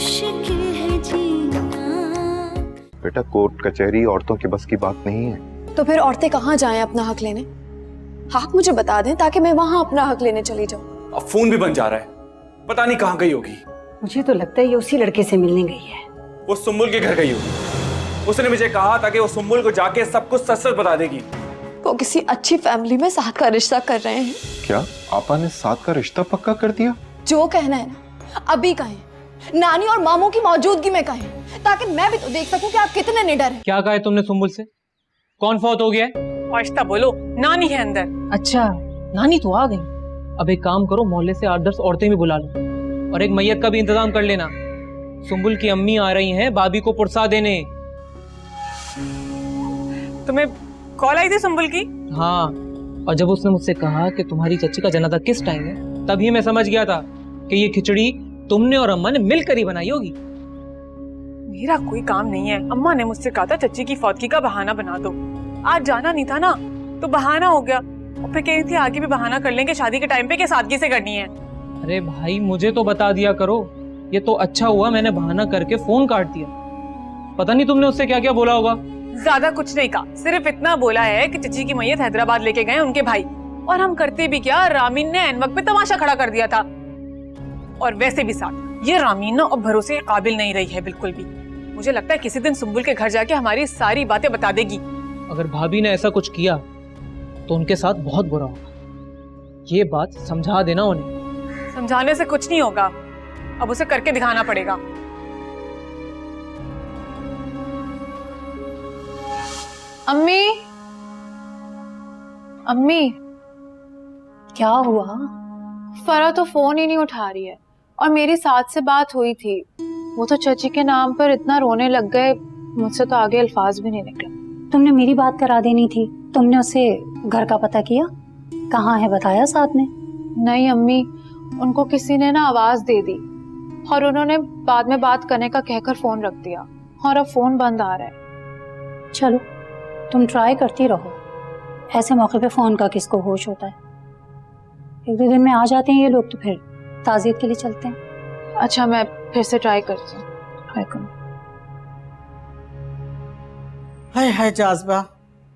मुश्किल है जीना। बेटा कोर्ट कचहरी औरतों के बस की बात नहीं है। तो फिर औरतें कहाँ जाएं अपना हक लेने? आप मुझे बता दें ताकि मैं वहां अपना हक लेने चली जाऊं। अब फोन भी बन जा रहा है, पता नहीं कहाँ गई होगी। मुझे तो लगता है ये उसी लड़के से मिलने गई है। वो सुम्बुल के घर गई होगी। उसने मुझे कहा था कि वो सुम्बुल को जाके सब कुछ सच सच बता देगी। वो किसी अच्छी फैमिली में साथ का रिश्ता कर रहे हैं। क्या आपा ने साथ का रिश्ता पक्का कर दिया? जो कहना है ना अभी कहें, नानी और मामू की मौजूदगी में कहें, ताकि मैं भी तो देख सकूं कि आप कितने निडर हैं। क्या कहा है तुमने सुम्बुल से? कौन फौत हो गया है? आहिस्ता बोलो, नानी है अंदर। अच्छा, नानी तो आ गई। अब एक काम करो, मोहल्ले से 8-10 औरतें भी बुला लो और एक मैयत का भी इंतजाम कर लेना। सुम्बुल की अम्मी आ रही हैं भाभी को पुरसा देने। तुम्हें कॉल आई थी सुम्बुल की? हाँ, और जब उसने मुझसे कहा कि तुम्हारी चच्ची का जनाजा किस टाइम है, तभी मैं समझ गया था कि ये खिचड़ी तुमने और अम्मा ने मिलकर ही बनाई होगी। मेरा कोई काम नहीं है। अम्मा ने मुझसे कहा था चच्ची की फौतगी का बहाना बना दो। आज जाना नहीं था ना, तो बहाना हो गया। और फिर कह रही थी आगे भी बहाना कर लेंगे शादी के टाइम पे कि सादगी से करनी है। अरे भाई, मुझे तो बता दिया करो। ये तो अच्छा हुआ मैंने बहाना करके फोन काट दिया। पता नहीं तुमने उससे क्या क्या बोला होगा। ज्यादा कुछ नहीं कहा, सिर्फ इतना बोला है कि चच्ची की मैयत हैदराबाद लेके गए उनके भाई। और हम करते भी क्या, रामीन ने एन वक्त पे तमाशा खड़ा कर दिया था। और वैसे भी साथ ये रामीन ना अब भरोसे के काबिल नहीं रही है बिल्कुल भी। मुझे लगता है किसी दिन सुम्बुल के घर जाके हमारी सारी बातें बता देगी। अगर भाभी ने ऐसा कुछ किया तो उनके साथ बहुत बुरा होगा। ये बात समझा देना उन्हें। समझाने से कुछ नहीं होगा, अब उसे करके दिखाना पड़ेगा। अम्मी, अम्मी, क्या हुआ? फरा तो फोन ही नहीं उठा रही है। और मेरी साथ से बात हुई थी, वो तो चची के नाम पर इतना रोने लग गए, मुझसे तो आगे अल्फाज भी नहीं निकले। तुमने मेरी बात करा देनी थी। तुमने उसे घर का पता किया? कहाँ है बताया साथ ने? नहीं अम्मी, उनको किसी ने ना आवाज दे दी और उन्होंने बाद में बात करने का कहकर फोन रख दिया और अब फोन बंद आ रहा है। चलो तुम ट्राई करती रहो, ऐसे मौके पे फोन का किसको होश होता है। 1-2 दिन में आ जाते हैं ये लोग तो फिर ताज़ियत के लिए चलते हैं। अच्छा, मैं फिर से ट्राई करती हूँ। ट्राई करूँ। हाय हाय जाज़बा,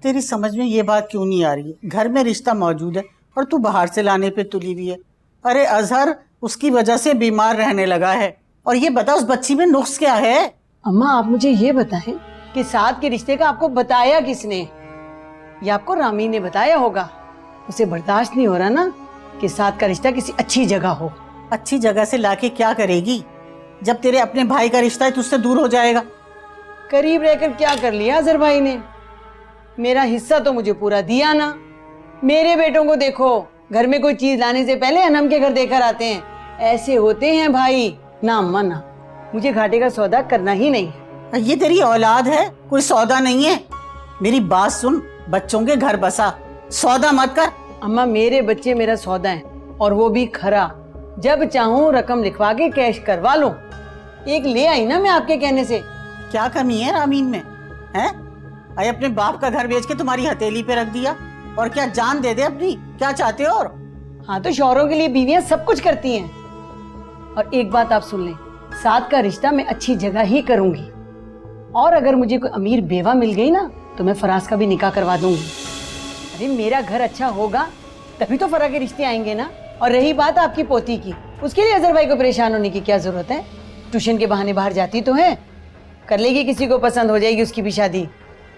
तेरी समझ में ये बात क्यों नहीं आ रही है? घर में रिश्ता मौजूद है और तू बाहर से लाने पे तुली हुई है। अरे अजहर उसकी वजह से बीमार रहने लगा है। और ये बता उस बच्ची में नुक्स क्या है? अम्मा आप मुझे ये बताएं कि साथ के रिश्ते का आपको बताया किसने? ये आपको रामीन ने बताया होगा। उसे बर्दाश्त नहीं हो रहा ना कि साथ का रिश्ता किसी अच्छी जगह हो। अच्छी जगह से लाके क्या करेगी? जब तेरे अपने भाई का रिश्ता है तो उससे दूर हो जाएगा। करीब रहकर क्या कर लिया अजहर भाई ने? मेरा हिस्सा तो मुझे पूरा दिया ना। मेरे बेटों को देखो, घर में कोई चीज लाने से पहले अनम के घर देकर आते हैं। ऐसे होते हैं भाई। ना अम्मा ना, मुझे घाटे का सौदा करना ही नहीं है। ये तेरी औलाद है, कोई सौदा नहीं है। मेरी बात सुन, बच्चों के घर बसा, सौदा मत कर। अम्मा मेरे बच्चे मेरा सौदा है, और वो भी खरा। जब चाहूँ रकम लिखवा के कैश करवा लो। एक ले आई ना मैं आपके कहने से। क्या कमी है रामीन में? हैं? अरे अपने बाप का घर बेच के तुम्हारी हथेली पे रख दिया, और क्या जान दे दे अपनी? क्या चाहते हो? और हाँ, तो शौहरों के लिए बीवियां सब कुछ करती हैं। और एक बात आप सुन लें, साथ का रिश्ता मैं अच्छी जगह ही करूंगी। और अगर मुझे कोई अमीर बेवा मिल गई ना तो मैं फराज का भी निकाह करवा दूंगी। अरे मेरा घर अच्छा होगा तभी तो फरा के रिश्ते आएंगे ना। और रही बात आपकी पोती की, उसके लिए अजहर भाई को परेशान होने की क्या जरूरत है? ट्यूशन के बहाने बाहर जाती तो है, कर लेगी, किसी को पसंद हो जाएगी उसकी भी शादी।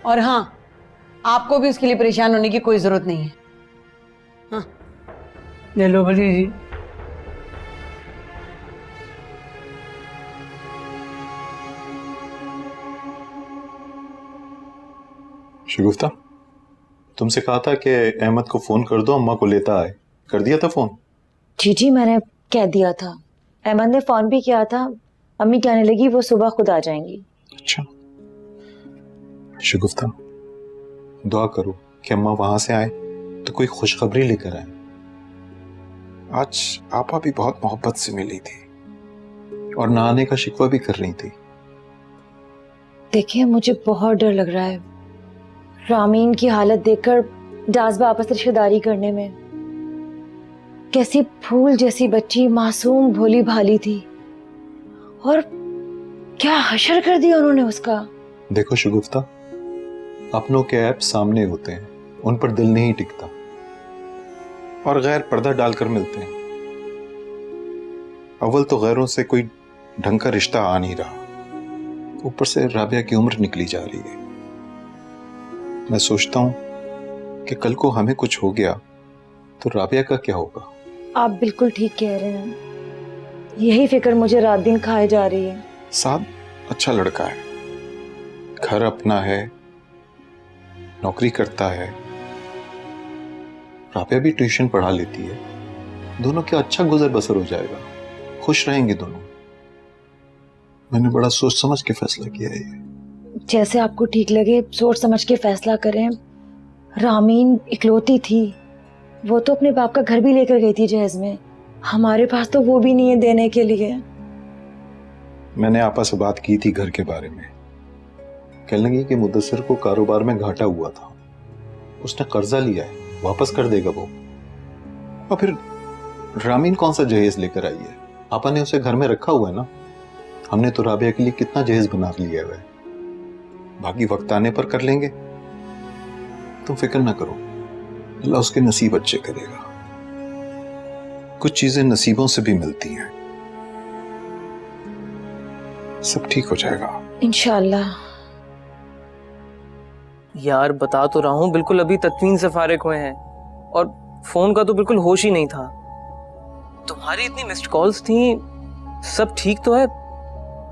और हाँ, आपको भी उसके लिए परेशान होने की कोई जरूरत नहीं है। हाँ, ले लो बड़ी जी। शगुफ्ता, तुमसे कहा था कि अहमद को फोन कर दो, अम्मा को लेता आए। कर दिया था फोन? जी मैंने कह दिया था। अहमद ने फोन भी किया था। अम्मी कहने लगी वो सुबह खुद आ जाएंगी। अच्छा शगुफ्ता, दुआ करो कि अम्मा वहां से आए तो कोई खुशखबरी लेकर आए। आज आपा भी बहुत मोहब्बत से मिली थी और ना आने का शिकवा भी कर रही थी। देखिए मुझे बहुत डर लग रहा है रामीन की हालत देखकर। जाज़बा आपस रिश्तेदारी करने में, कैसी फूल जैसी बच्ची, मासूम भोली भाली थी, और क्या हशर कर दिया उन्होंने उसका। देखो शगुफ्ता, अपनों के ऐप सामने होते हैं, उन पर दिल नहीं टिकता, और गैर पर्दा डालकर मिलते हैं। अव्वल तो गैरों से कोई ढंग का रिश्ता आ नहीं रहा, ऊपर से राबिया की उम्र निकली जा रही है। मैं सोचता हूं कि कल को हमें कुछ हो गया तो राबिया का क्या होगा। आप बिल्कुल ठीक कह रहे हैं, यही फिक्र मुझे रात दिन खाए जा रही है। साद अच्छा लड़का है, घर अपना है, नौकरी करता है, राबिया भी ट्यूशन पढ़ा लेती है, दोनों का अच्छा गुजर बसर हो जाएगा, खुश रहेंगे दोनों। मैंने बड़ा सोच समझ के फैसला किया है ये। जैसे आपको ठीक लगे सोच समझ के फैसला करें। रामीन इकलौती थी, वो तो अपने बाप का घर भी लेकर गई थी जहेज में, हमारे पास तो वो भी नहीं है देने के लिए। मैंने आपा से बात की थी घर के बारे में, कहने लगी कि मुदस्सिर को कारोबार में घाटा हुआ था, उसने कर्जा लिया है, वापस कर देगा वो। और फिर रामीन कौन सा जहेज लेकर आई है, आपा ने उसे घर में रखा हुआ है ना। हमने तो राबिया के लिए कितना जहेज बना लिया है, बाकी वक्त आने पर कर लेंगे। तुम फिक्र ना करो, अल्लाह उसके नसीब अच्छे करेगा। कुछ चीजें नसीबों से भी मिलती हैं, सब ठीक हो जाएगा इंशाल्लाह। यार बता तो रहा हूँ, बिल्कुल अभी तत्वीन से फारिग हुए हैं और फोन का तो बिल्कुल होश ही नहीं था। तुम्हारी इतनी मिस्ड कॉल्स थी, सब ठीक तो है?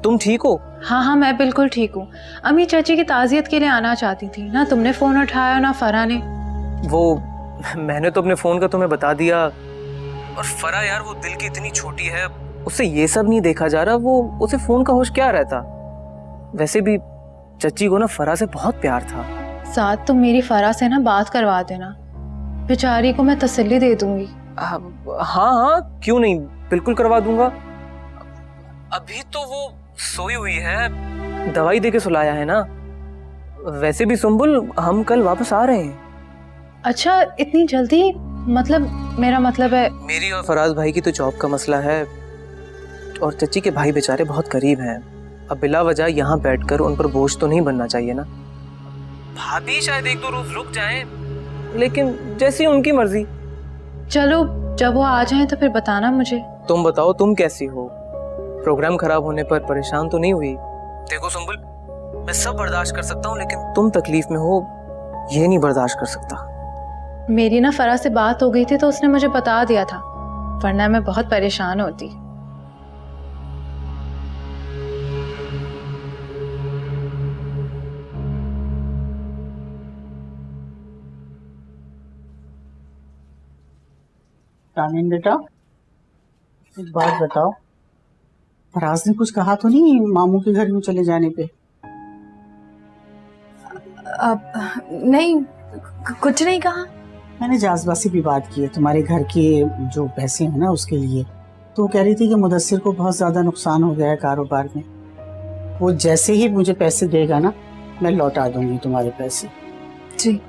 तुम ठीक हो? हाँ हाँ मैं बिल्कुल ठीक हूँ। अम्मी चाची की ताज़ियत के लिए आना चाहती थी, ना तुमने फोन उठाया ना फरा ने। वो मैंने तो अपने फोन का तुम्हें बता दिया, और फरा यार वो दिल की इतनी छोटी है, उससे ये सब नहीं देखा जा रहा, वो उसे फोन का होश क्या रहता। वैसे भी चच्ची को ना फरा से बहुत प्यार था। साथ तुम मेरी फरा से ना बात करवा देना, बेचारी को मैं तसल्ली दे दूंगी। हाँ हाँ क्यों नहीं, बिल्कुल करवा दूंगा। अभी तो वो सोई हुई है, दवाई देके सुलाया है ना। वैसे भी सुंबुल, हम कल वापस आ रहे हैं। अच्छा इतनी जल्दी? मतलब मेरा मतलब है मेरी और फराज भाई की तो जॉब का मसला है, और चच्ची के भाई बेचारे बहुत करीब हैं। अब बिला वजह यहाँ बैठकर उन पर बोझ तो नहीं बनना चाहिए ना। भाभी शायद एक दो रोज रुक जाएं, लेकिन जैसी उनकी मर्जी। चलो जब वो आ जाए तो फिर बताना मुझे। तुम बताओ, तुम कैसी हो? प्रोग्राम खराब होने पर परेशान तो नहीं हुई? देखो सुंबुल, मैं सब बर्दाश्त कर सकता हूँ, लेकिन तुम तकलीफ में हो ये नहीं बर्दाश्त कर सकता। मेरी ना फरा से बात हो गई थी तो उसने मुझे बता दिया था, वरना मैं बहुत परेशान होती। रामीन बेटा, एक बात बताओ, फराज ने कुछ कहा तो नहीं मामू के घर में चले जाने पे? नहीं, कुछ नहीं कहा। मैंने जाज़बा से भी बात की है तुम्हारे घर के जो पैसे हैं ना उसके लिए, तो कह रही थी कि मुदस्सिर को बहुत ज़्यादा नुकसान हो गया है कारोबार में, वो जैसे ही मुझे पैसे देगा ना मैं लौटा दूंगी तुम्हारे पैसे। जी।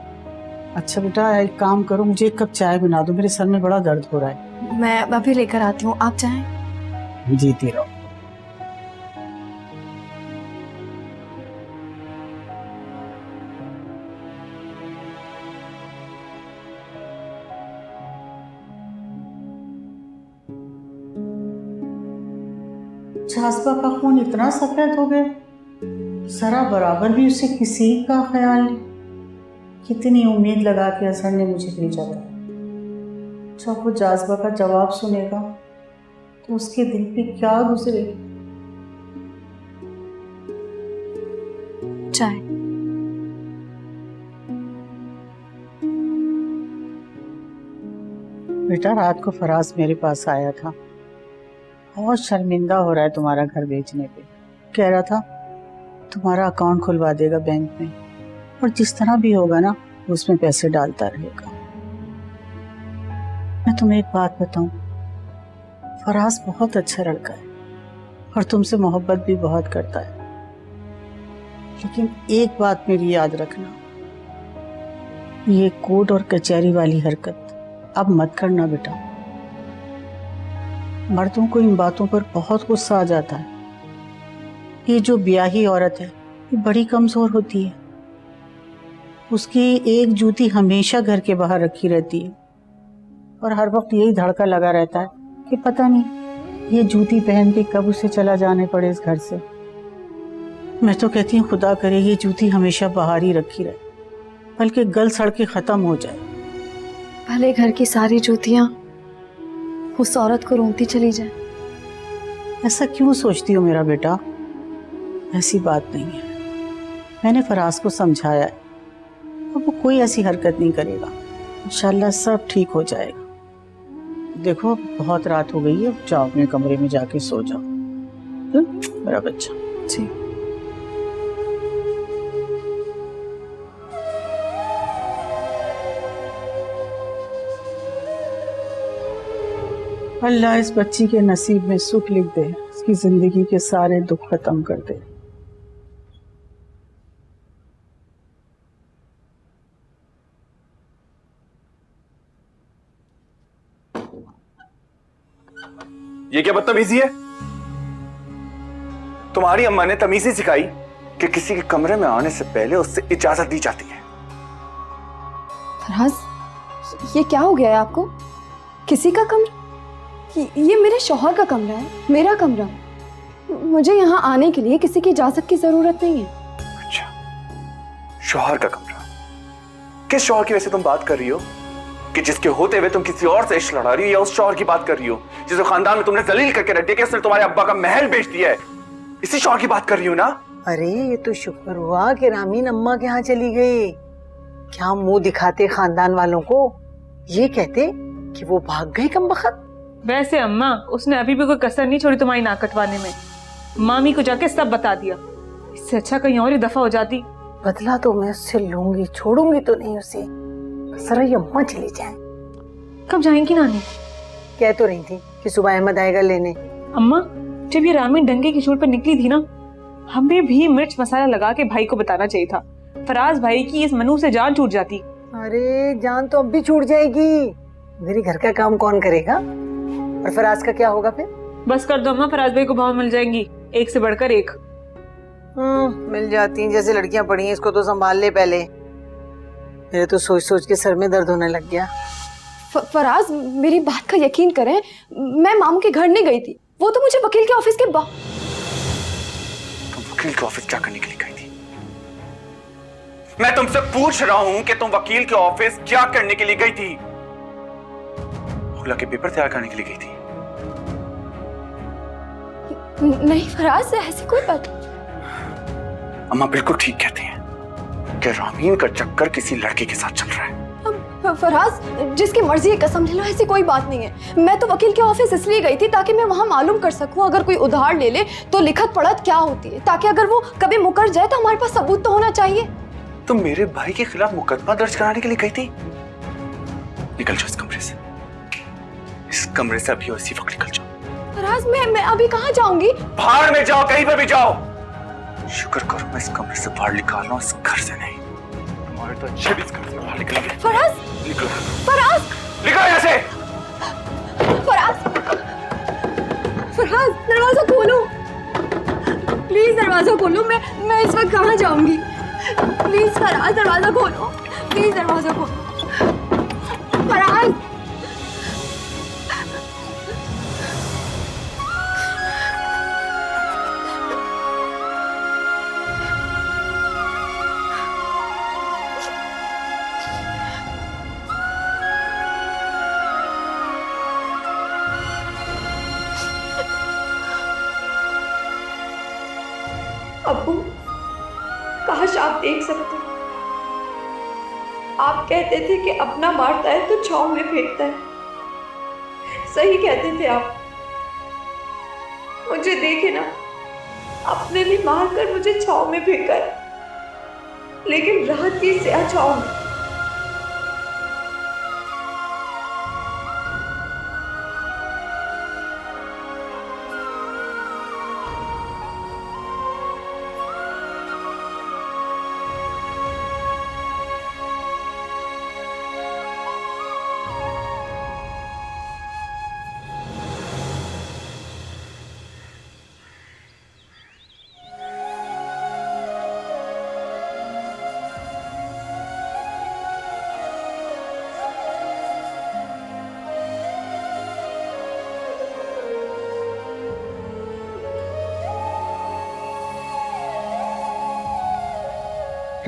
अच्छा बेटा, एक काम करो, मुझे एक कप चाय बना दो, मेरे सर में बड़ा दर्द हो रहा है। मैं अभी लेकर आती हूँ, आप चाहें? जीती रहो। जाज़बा का खून इतना सफेद हो गया, जरा बराबर भी उसे किसी का ख्याल नहीं। कितनी उम्मीद लगा के अजहर ने मुझे भेजा था। जब वो जाज़बा का जवाब सुनेगा तो उसके दिल पे क्या गुजरेगी। चाय। बेटा, रात को फराज मेरे पास आया था, बहुत शर्मिंदा हो रहा है तुम्हारा घर बेचने पे। कह रहा था तुम्हारा अकाउंट खुलवा देगा बैंक में, और जिस तरह भी होगा ना उसमें पैसे डालता रहेगा। मैं तुम्हें एक बात बताऊं, फराज बहुत अच्छा लड़का है और तुमसे मोहब्बत भी बहुत करता है, लेकिन एक बात मेरी याद रखना, ये कोर्ट और कचहरी वाली हरकत अब मत करना बेटा। मर्दों को इन बातों पर बहुत गुस्सा आ जाता है, ये जो ब्याही औरत है ये बड़ी कमजोर होती है। उसकी एक जूती हमेशा घर के बाहर रखी रहती है और हर वक्त यही धड़का लगा रहता है कि पता नहीं ये जूती पहन के कब उसे चला जाने पड़े इस घर से। मैं तो कहती हूँ खुदा करे ये जूती हमेशा बाहर ही रखी रहे, बल्कि गल सड़ के खत्म हो जाए। भले घर की सारी जूतियां उस औरत को रोती चली जाए। ऐसा क्यों सोचती हो मेरा बेटा? ऐसी बात नहीं है। मैंने फराज को समझाया है, अब वो कोई ऐसी हरकत नहीं करेगा। इंशाल्लाह सब ठीक हो जाएगा। देखो बहुत रात हो गई है, जाओ अपने कमरे में जाके सो जाओ। मेरा बच्चा। जी। अल्लाह इस बच्ची के नसीब में सुख लिख दे, इसकी जिंदगी के सारे दुख खत्म कर दे। ये क्या बदतमीजी है? तुम्हारी अम्मा ने तमीज़ी सिखाई कि किसी के कमरे में आने से पहले उससे इजाजत दी जाती है। फरहाज ये क्या हो गया है आपको? किसी का कमरा? ये मेरे शौहर का कमरा है, मेरा कमरा। मुझे यहाँ आने के लिए किसी की इजाजत की जरूरत नहीं है। अच्छा, शौहर का कमरा? किस शौहर की वैसे तुम बात कर रही हो? कि जिसके होते हुए तुम किसी और से इश्क लड़ा रही हो, या उस शौहर की बात कर रही हो जिसे खानदान में तुमने जलील करके रख दिया कि उसने तुम्हारे अब्बा का महल बेच दिया है? इसी शौहर की बात कर रही हो ना? अरे ये तो शुक्र हुआ कि रामीन अम्मा के यहाँ चली गई। क्या मुंह दिखाते खानदान वालों को, ये कहते कि वो भाग गई कमबख्त। वैसे अम्मा उसने अभी भी कोई कसर नहीं छोड़ी तुम्हारी नाक कटवाने में। मामी को जाके सब बता दिया। इससे अच्छा कहीं और ही दफा हो जाती। बदला तो मैं उससे लूंगी, छोड़ूंगी तो नहीं उसे। सर ये अम्मा चली जाए। कब जाएंगी नानी? कह तो रही थी कि सुबह अहमद आएगा लेने। अम्मा जब ये रामीन डंगे की चोट पर निकली थी ना, हमें भी मिर्च मसाला लगा के भाई को बताना चाहिए था। फराज भाई की इस मनू से जान छूट जाती। अरे जान तो अब भी छूट जाएगी। मेरे घर का काम कौन करेगा? और फराज का क्या होगा फिर? बस कर दो अम्मा, फराज भाई को भाव मिल जाएंगी, एक से बढ़कर एक। मिल जाती हैं जैसे लड़कियां पड़ी हैं। इसको तो संभाल ले पहले। मेरे तो सोच सोच के सर में दर्द होने लग गया। फराज मेरी बात का यकीन करें, मैं मामू के घर नहीं गई थी। वो तो मुझे वकील के ऑफिस के तुम वकील के ऑफिस क्या करने के लिए गई थी? मैं तुमसे पूछ रहा हूं कि तुम वकील के ऑफिस क्या करने के लिए गई थी? खुला के पेपर तैयार करने के लिए गई थी? नहीं फराज ऐसी कोई बात। अम्मा बिल्कुल ठीक कहती हैं कि रामीन का चक्कर किसी लड़के के साथ चल रहा है। फराज जिसकी मर्जी है कसम ले लो, ऐसी कोई बात नहीं है। मैं तो वकील के ऑफिस इसलिए गई थी ताकि मैं वहां मालूम कर सकूं अगर कोई उधार ले ले तो लिखत पढ़त क्या होती है, ताकि अगर वो कभी मुकर जाए तो हमारे पास सबूत तो होना चाहिए। तुम मेरे भाई के खिलाफ मुकदमा दर्ज कराने के लिए गई थी? निकल जाओ इस कमरे से। इस कमरे से अभी इसी वक्त निकल जाओ। फराज मैं अभी कहाँ जाऊंगी? बाहर में जाओ, कहीं पर भी जाओ। शुक्र करो मैं इस कमरे से बाहर निकाल रहा हूं, इस घर से नहीं। तुम्हारे तो अच्छे भी इस घर से बाहर निकलेंगे। फराज निकलो। फराज निकलो यहाँ से। फराज फराज दरवाजा खोलो प्लीज, दरवाजा खोलो। मैं इस वक्त कहाँ जाऊंगी? प्लीज फराज दरवाजा खोलो, प्लीज दरवाजा खोलो फराज। अब्बू काश आप देख सकते। आप कहते थे कि अपना मारता है तो छांव में फेंकता है। सही कहते थे आप। मुझे देखे ना, आपने भी मार कर मुझे छांव में फेंका है, लेकिन राहत की स्याह छांव में।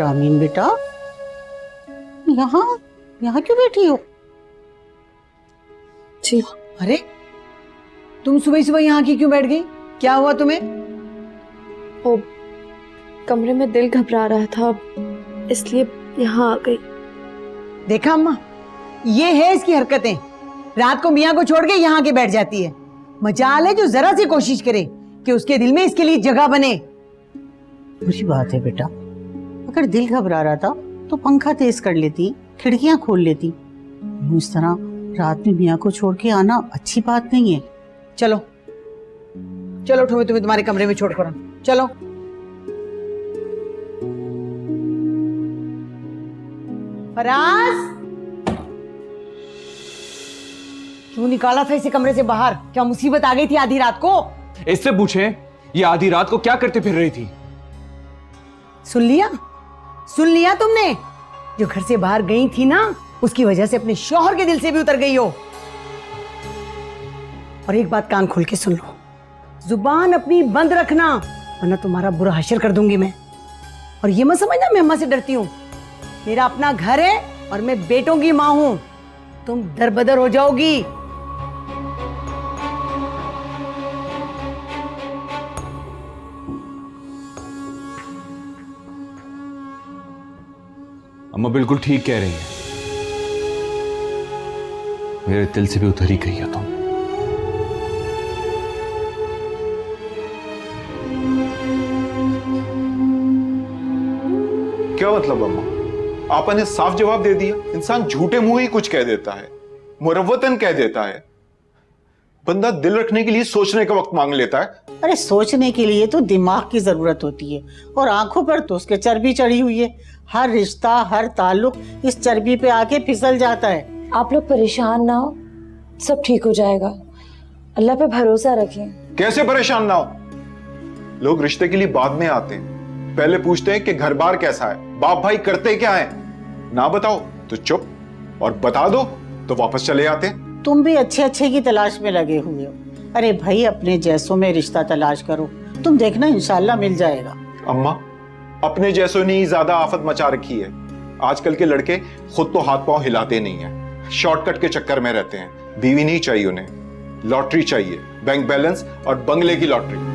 रामीन बेटा, यहाँ यहाँ क्यों बैठी हो? जी। अरे तुम सुबह सुबह यहाँ की क्यों बैठ गई? क्या हुआ तुम्हें? वो कमरे में दिल घबरा रहा था, इसलिए यहाँ आ गई। देखा अम्मा, ये है इसकी हरकतें। रात को मियाँ को छोड़ के यहाँ के बैठ जाती है। मजाल है जो जरा सी कोशिश करे कि उसके दिल में इसके लिए जगह बने। बुरी बात है बेटा, अगर दिल घबरा रहा था तो पंखा तेज कर लेती, खिड़कियां खोल लेती। इस तरह रात में मियाँ को छोड़ के आना अच्छी बात नहीं है। चलो चलो उठो, मैं तुम्हें तुम्हारे कमरे में छोड़ कर आऊं। चलो। फराज, क्यों निकाला था इसे कमरे से बाहर? क्या मुसीबत आ गई थी आधी रात को? इससे पूछें, ये आधी रात को क्या करते फिर रही थी? सुन लिया तुमने? जो घर से बाहर गई थी ना, उसकी वजह से अपने शौहर के दिल से भी उतर गई हो। और एक बात कान खोल के सुन लो, जुबान अपनी बंद रखना, वरना तुम्हारा बुरा हश्र कर दूंगी मैं। और ये मत समझना मैं अम्मा से डरती हूँ। मेरा अपना घर है और मैं बेटों की माँ हूं। तुम दरबदर हो जाओगी। अम्मा बिल्कुल ठीक कह रही है, मेरे दिल से भी उतर ही गई है तुम। क्या मतलब अम्मा? आपने साफ जवाब दे दिया। इंसान झूठे मुंह ही कुछ कह देता है, मुरव्वतन कह देता है। बंदा दिल रखने के लिए सोचने का वक्त मांग लेता है। अरे सोचने के लिए तो दिमाग की जरूरत होती है, और आंखों पर तो उसके चर्बी चढ़ी हुई है। हर रिश्ता, हर ताल्लुक इस चर्बी पे आके फिसल जाता है। आप लोग परेशान ना हो, सब ठीक हो जाएगा। अल्लाह पे भरोसा रखें। कैसे परेशान ना हो? लोग रिश्ते के लिए बाद में आते हैं, पहले पूछते हैं कि घर बार कैसा है, बाप भाई करते क्या है। ना बताओ तो चुप, और बता दो तो वापस चले आते हैं। तुम भी अच्छे अच्छे की तलाश में लगे हुए हो। अरे भाई, अपने जैसों में रिश्ता तलाश करो, तुम देखना इंशाल्लाह मिल जाएगा। अम्मा, अपने जैसों ने ही ज्यादा आफत मचा रखी है। आजकल के लड़के खुद तो हाथ पांव हिलाते नहीं हैं, शॉर्टकट के चक्कर में रहते हैं। बीवी नहीं चाहिए उन्हें, लॉटरी चाहिए, बैंक बैलेंस और बंगले की लॉटरी।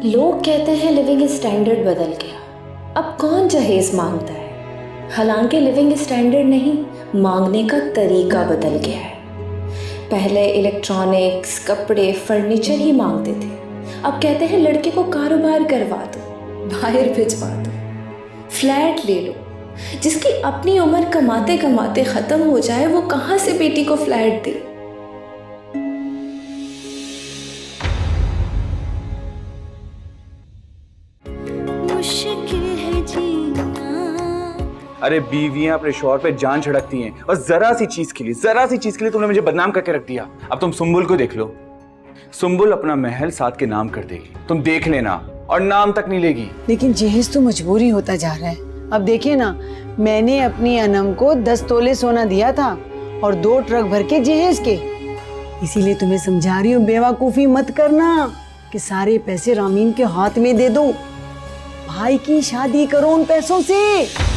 लोग कहते हैं लिविंग स्टैंडर्ड बदल गया, अब कौन जहेज मांगता है। हालांकि लिविंग स्टैंडर्ड नहीं, मांगने का तरीका बदल गया है। पहले इलेक्ट्रॉनिक्स, कपड़े, फर्नीचर ही मांगते थे, अब कहते हैं लड़के को कारोबार करवा दो, बाहर भिजवा दो, फ्लैट ले लो। जिसकी अपनी उम्र कमाते कमाते ख़त्म हो जाए, वो कहाँ से बेटी को फ्लैट दे। अरे बीवियां अपने शौहर पे जान छिड़कती हैं, और जरा सी चीज के लिए तुमने मुझे बदनाम करके रख दिया। अब तुम सुंबुल को देख लो, सुंबुल अपना महल साथ के नाम कर देगी, तुम देख लेना, और नाम तक नहीं लेगी। लेकिन जहेज तो मजबूरी होता जा रहा है। अब देखिए ना, मैंने अपनी अनम को 10 तोले सोना दिया था और 2 ट्रक भर के जहेज के। इसीलिए तुम्हें समझा रही हूँ, बेवकूफी मत करना कि सारे पैसे रामीन के हाथ में दे दो। भाई की शादी करो उन पैसों से।